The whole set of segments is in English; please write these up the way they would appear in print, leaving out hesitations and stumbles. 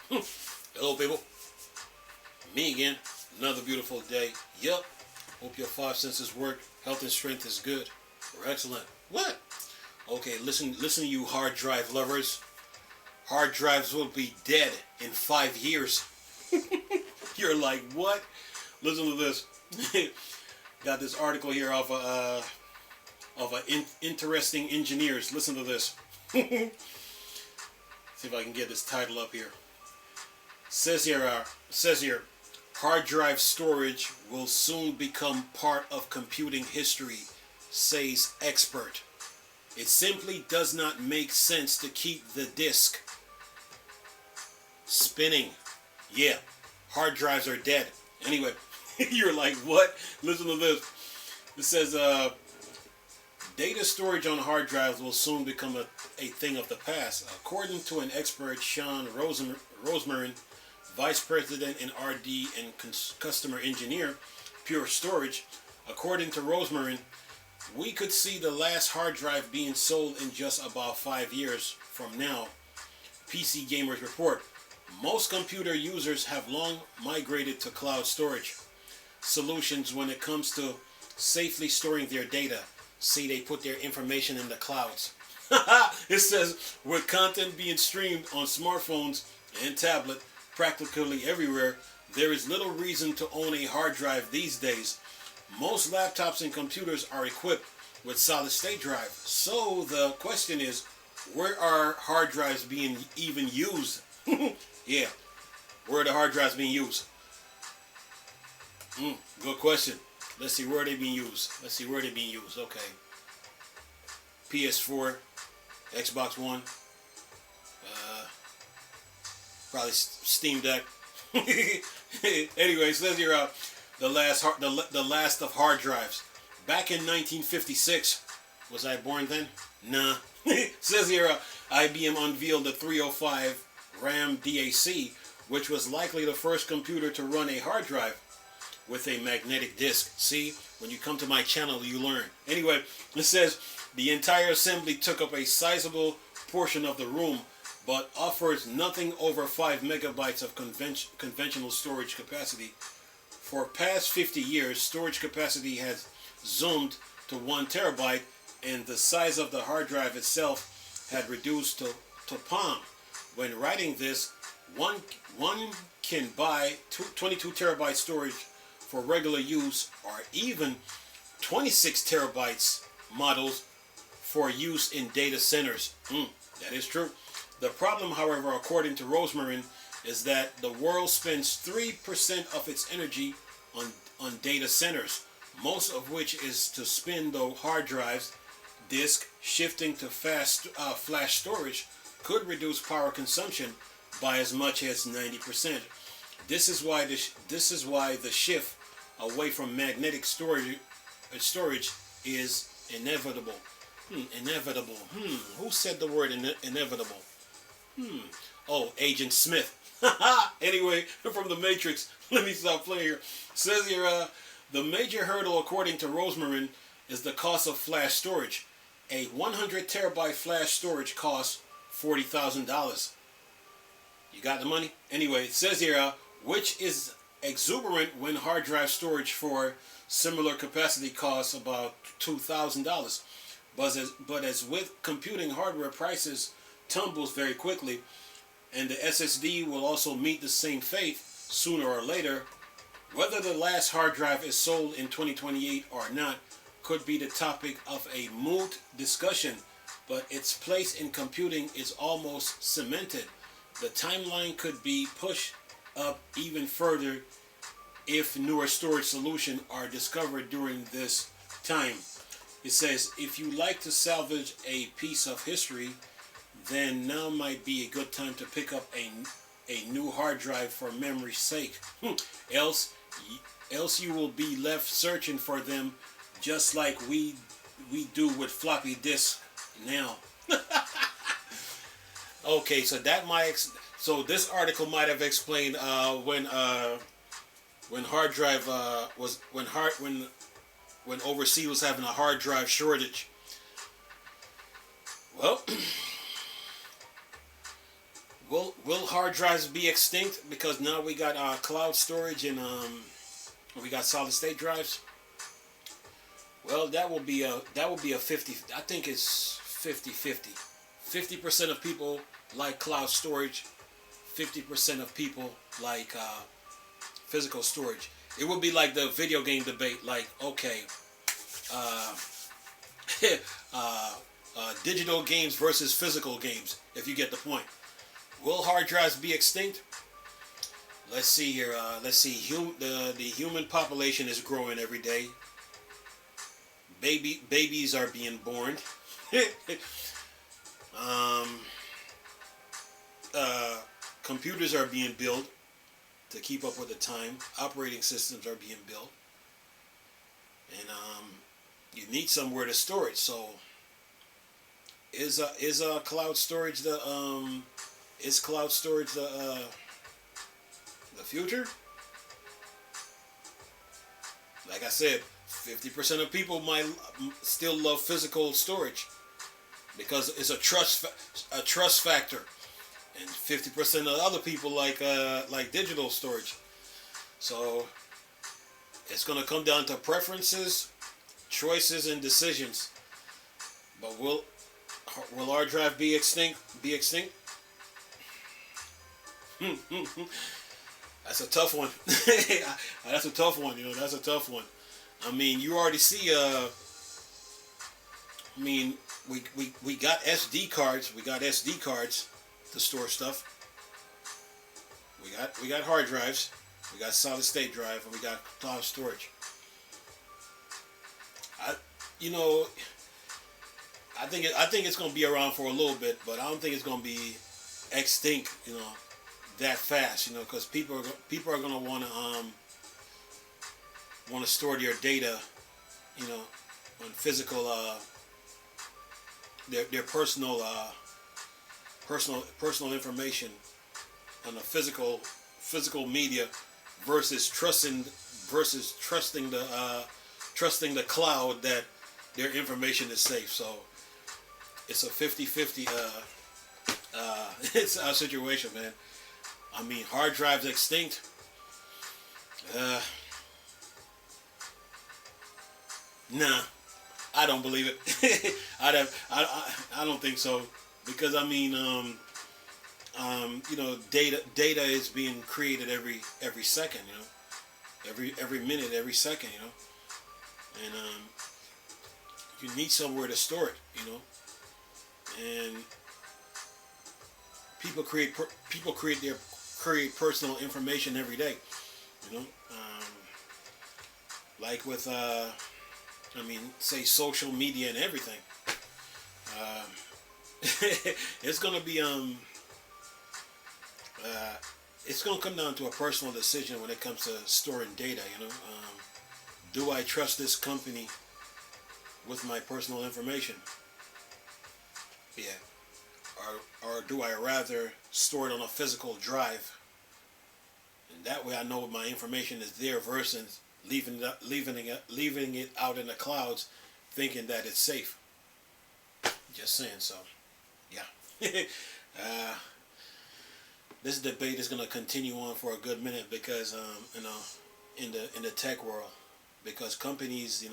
Hello, people. Me again. Another beautiful day. Yep. Hope your five senses work. Health and strength is good. Or excellent. What? Okay, listen, you hard drive lovers. Hard drives will be dead in 5 years. You're like, what? Listen to this. Got this article here of interesting engineers. Listen to this. See if I can get this title up here. Says here, hard drive storage will soon become part of computing history, says expert. It simply does not make sense to keep the disk spinning. Yeah, hard drives are dead. Anyway, you're like, what? Listen to this. It says, data storage on hard drives will soon become a thing of the past. According to an expert, Sean Rosemarin, Vice President in RD and Customer Engineer, Pure Storage. According to Rosemarin, we could see the last hard drive being sold in just about 5 years from now. PC Gamers report. Most computer users have long migrated to cloud storage solutions when it comes to safely storing their data. See, they put their information in the clouds. It says, with content being streamed on smartphones and tablet practically everywhere, there is little reason to own a hard drive these days. Most laptops and computers are equipped with solid-state drive. So the question is, where are hard drives being even used? Yeah, where are the hard drives being used? Good question. Let's see where they being used. Okay. PS4, Xbox One, probably Steam Deck. Anyway, it says here the last of hard drives. Back in 1956, was I born then? Nah. It says here IBM unveiled the 305 RAM DAC, which was likely the first computer to run a hard drive with a magnetic disk. See, when you come to my channel, you learn. Anyway, it says the entire assembly took up a sizable portion of the room, but offers nothing over 5 megabytes of conventional storage capacity. For past 50 years, storage capacity has zoomed to 1 terabyte, and the size of the hard drive itself had reduced to palm. When writing this, one can buy 22 terabyte storage for regular use, or even 26 terabytes models for use in data centers. That is true. The problem, however, according to Rosemarin, is that the world spends 3% of its energy on data centers, most of which is to spin the hard drives. Disk shifting to flash storage could reduce power consumption by as much as 90%. This is why the shift away from magnetic storage is inevitable. Inevitable. Who said the word inevitable? Oh, Agent Smith. Anyway, from the Matrix. Let me stop playing here. It says here, the major hurdle, according to Rosemarin, is the cost of flash storage. A 100 terabyte flash storage costs $40,000. You got the money? Anyway, it says here, which is exuberant when hard drive storage for similar capacity costs about $2,000. But as with computing hardware, prices tumbles very quickly, and the SSD will also meet the same fate sooner or later. Whether the last hard drive is sold in 2028 or not could be the topic of a moot discussion, but its place in computing is almost cemented. The timeline could be pushed up even further if newer storage solutions are discovered during this time. It says, if you like to salvage a piece of history, then now might be a good time to pick up a new hard drive for memory's sake. Else you will be left searching for them, just like we do with floppy disks now. Okay, so so this article might have explained when hard drive when overseas was having a hard drive shortage. Well, Will hard drives be extinct because now we got cloud storage and we got solid state drives? Well, that will be a 50. I think it's 50-50. 50% of people like cloud storage. 50% of people like physical storage. It would be like the video game debate. Like, okay, uh, digital games versus physical games. If you get the point. Will hard drives be extinct? Let's see here. Let's see. The human population is growing every day. Babies are being born. um, Computers are being built to keep up with the time. Operating systems are being built, and you need somewhere to store it. So, is cloud storage the future? Like I said, 50% of people might still love physical storage because it's a trust factor, and 50% of other people like digital storage. So it's gonna come down to preferences, choices, and decisions. But will our drive be extinct? That's a tough one. That's a tough one. That's a tough one. I mean, you already see. I mean, we got SD cards. We got SD cards to store stuff. We got hard drives. We got solid state drive, and we got cloud storage. I you know I think it's gonna be around for a little bit, but I don't think it's gonna be extinct. That fast. Because people are gonna want to store their data. On physical their personal information on a physical media versus trusting the cloud that their information is safe. So it's a 50-50 it's our situation, man. I mean, hard drives extinct. Nah, I don't believe it. I don't think so, because I mean, data is being created every second. Every minute, every second. And you need somewhere to store it. And people create personal information every day. Like with say social media and everything. It's gonna be it's gonna come down to a personal decision when it comes to storing data. Do I trust this company with my personal information? Yeah. Or do I rather store it on a physical drive? And that way I know my information is there versus leaving it out in the clouds thinking that it's safe. Just saying. So, yeah. This debate is going to continue on for a good minute because, in the tech world, because companies,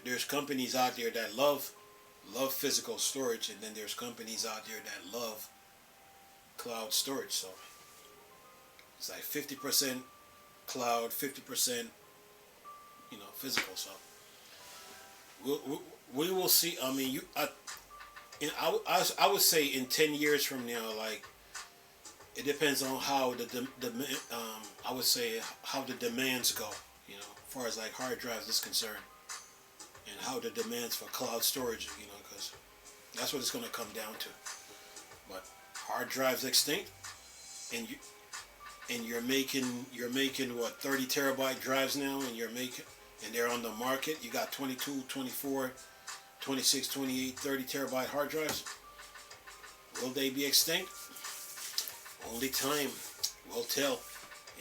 there's companies out there that love physical storage, and then there's companies out there that love cloud storage. So it's like 50% cloud, 50% physical. So we will see. I mean, I would say in 10 years from now, like, it depends on how I would say how the demands go, as far as like hard drives is concerned, and how the demands for cloud storage, because that's what it's going to come down to. But hard drives extinct, and you're making what, 30 terabyte drives now, and they're on the market. You got 22, 24, 26, 28, 30 terabyte hard drives. Will they be extinct? Only time will tell.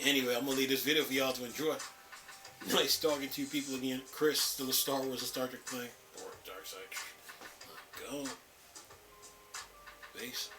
Anyway, I'm gonna leave this video for y'all to enjoy. Nice talking to you people again. Chris, still a Star Wars and Star Trek thing. Or Dark Side. Go. Peace.